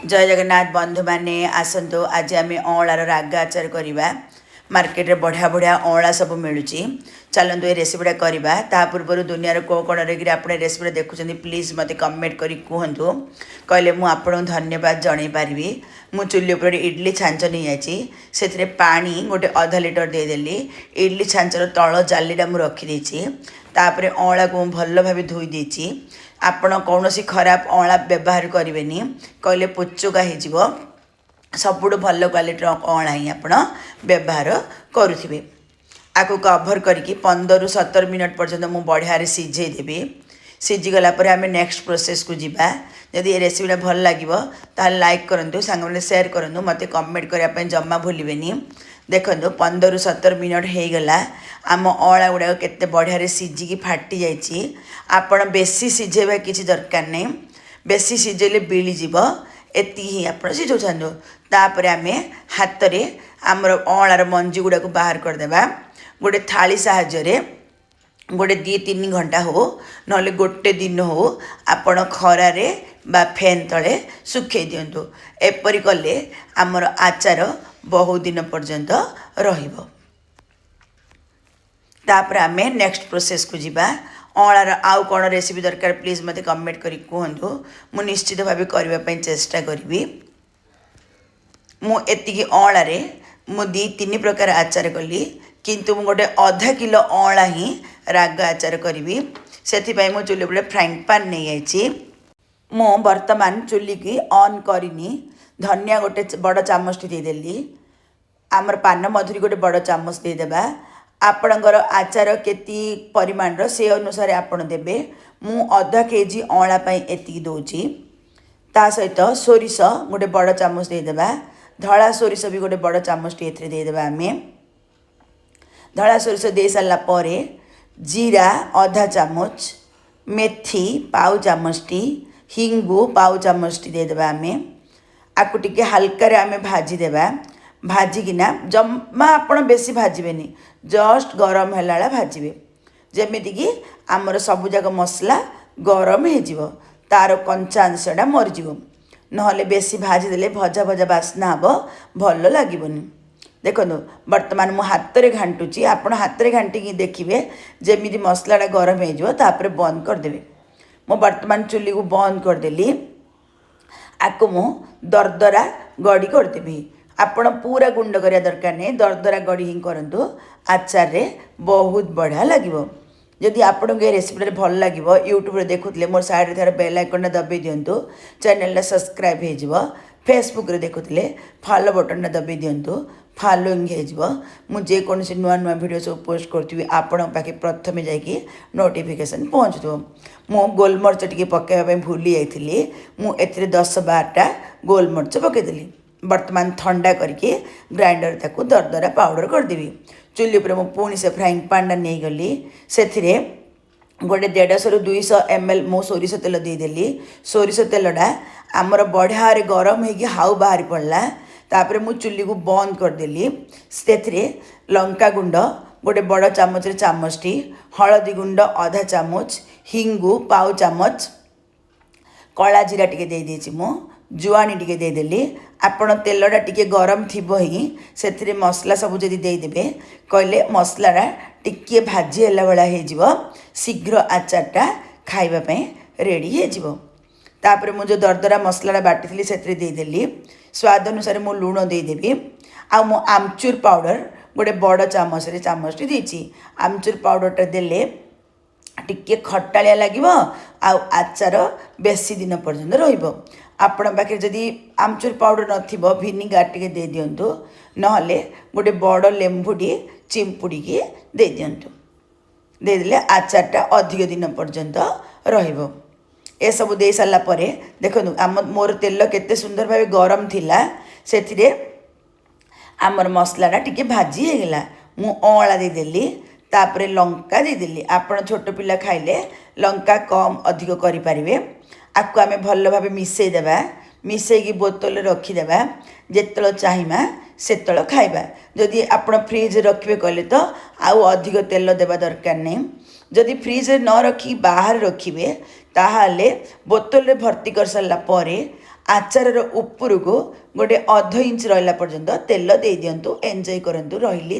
जय जगन्नाथ बंधु मैंने आसतु आज आम अँलार राग आचार करवा मार्केट रे बढ़िया बढ़िया अँला सब मिलूँ चलतु ये रेसिपीटा करवा ता पूर्व दुनिया को कौन आपने रेसिपीटा देखुं प्लीज मत कमेंट करी कहतु कहले मुझे आपको धन्यवाद जन पारि मु चुली उपर इडली छांच नहीं जाइए से पानी गोटे आधा लिटर देदेली इडली छांचर तल जालीटा मुझे रखीदे तापर अँला को भल भाव धोई देती आपण कौन खराब अँला व्यवहार करेंगे कहले पोचुका हो सबुठ भल क्वालिटी अँला ही आप व्यवहार करुवे आपको कभर करके 15 ରୁ 17 मिनट पर्यंत मुझे बढ़िया सीझेदेवी सीझीगला आम नेक्स्ट प्रोसेस को जीवा जदि ये रेसिपीटा भल लगे ताल लाइक करूँ सांग मैंने सेयार करूँ मत कमेंट करने जमा भूलें देखो 15 ରୁ 17 मिनट हो गला आम अँला गुड़ाक केते बढ़िया सीझिकी फाटी जाइए आपण बेसी सीझेबा किसी दरकार नहीं बेसी सीझेले बिलीज एति ही आप सीझाऊँ तापर आम हाथ में आमर अँलार मंजी गुड़ाक बाहर करदेबा गोटे थाली साहाय्य गोटे 2-3 घंटा हो ना गोटे दिन हो आपण खरारे बा फैन तले सुखे दिंतु एपरी कले आमर आचार बहुत दिन पर्यंत रहिबो तापर आम नेक्स्ट प्रोसेस को जीवा अँलार आउ कौन रेसिपी दरकार प्लीज मत कमेंट करी कहतु मु निश्चित भाव करने चेष्टा करी मुझी अँलारे मु 2-3 प्रकार आचार कली किंतु मु गोटे आधा किलो अँला ही राग आचार करी से मु चुली उपर फ्राइंग पैन नहीं जाइए मु वर्तमान चुली की ऑन करनी धनिया गोटे बड़ चामच देदेली आमर पान मधुरी गोटे बड़ चामच देदेबा आपणकर आचार केती परिमाण से अनुसार आपण देबे मु आधा केजी अँला एति दौची ता सहित सोरिष गोटे बड़ चामच देदेबा धला सोरिष भी गोटे बड़ चामच एथरे देदेबा आम धला सोरिष दे सारा पर जीरा आधा चामच मेथी पाउ चामचटी हिंगु पाउ चामचटी देदेबा आम आपको टिके हल्का आम भाजीदेबा भाजिकिना जमा आपण बेसी भाजबेनी जस्ट गरम है भाजबे जमीती कि आमर सबुजाक मसला गरम हो तार कंचा अंशटा मरीज ना बेसी भाजीदे भजा भजा बास्ना हे भल लगनी देखो बर्तमान मु हाथ में घाटुची आपण हाथ में घाटिकी देखिए जमी मसलाटा गरम हो बंद करदे मु बर्तमान चुली को बंद करदेली आपको मु दरदरा गड़ी करदेवी आपण पूरा गुंड करिया दरकार नहीं दरदरा गड़ी ही करंतु आचार रे बहुत बढ़िया लगिवो जदि आपन के रेसिपी भल लगिवो यूट्यूब रे देखुतले मोर साइड रे थारे बेल आइकन दबे दियंतु चैनल ला सब्सक्राइब हे जिवो फेसबुक रे देखुतले फॉलो बटन दबे दियंतु फॉलोइंग हे जिवो मु जे कोनसी नुआ नुआ वीडियो सब पोस्ट करथिबी आपण पाके प्रथमे जाईकी नोटिफिकेशन पहुंचतो मु गोलमरच टिके पकाइबा भूली जाइथिली मु एथिरे 10-12टा गोलमरच पकेदेली वर्तमान ठंडा करके ग्राइंडर ताको दरदरा पाउडर करदेवी चुली उपर मु पुणी से फ्राइंग पैन नहीं गली से गोटे 150 ରୁ 200 ml मो सोरिष तेल देदेली सोरिष तेलटा आमर बढ़िया गरम होगी हाउ बाहरी पड़ला तापर मु चुली को बंद करदेली से लंका गुंड गोटे बड़ चामच चामचटी हलदी गुंड आधा चामच हिंगु पाउ चामच कला जीरा टिके दे देछि मु जुआनी टिके देदेली आपण तेलटा टिके गरम थिबो ही से मसला सब जदि देदेबे कहले मसलाटा टिके भाजी होला बेला हे जिवो शीघ्र आचारटा खाइबा पई रेडी हे जिवो तापर मु जो दरदरा मसलाटा बाटिथिली से देदेली स्वाद अनुसार मु लूण देदेबी आ मु आमचूर पाउडर गोटे बड़ चामच रे चामचटी देछि आमचूर पाउडरटा देले टिके खटालिया लगिवो आ आचार बेसी दिन पर्यंत रहिबो आपण पाखे जदि आमचूर पाउडर नथिबो भिनिगार टिके दे दियंतु नहले गोटे बड़ लेंबुटी चिंपुड़ी की दे दियंतु देदेले आचारटा अधिक दिन पर्यंत रहिबो ए सब दे सारा पर देखो आम मोर तेल केते सुंदर भाव गरम थिला सेथिरे आमर मसलाटा टिके भाजी हे गेला मु अँला देदेली तापर लंका देदेली आपण छोट पिला खाइले लंका कम अधिक करि पारिबे आपको आम भल भाव मिसईदेवा मिसईकी बोतल रखीदेवा जिते चाहिए से खाइबा जदि आप फ्रिज रखिए कहले तो आउ अधिक तेल देवा दरकार नहीं जदि फ्रिज न रखी बाहर रखिए ताहाले बोतल रे भर्ती कर सारा ଆଚାରର ଉପରକୁ ଗୋଟେ ଅଧ ଇଞ୍ଚ ରହିଲା ପର୍ଯ୍ୟନ୍ତ ତେଲ ଦେଇ ଦିଅନ୍ତୁ। ଏନ୍ଜୟ କରନ୍ତୁ। ରହିଲି।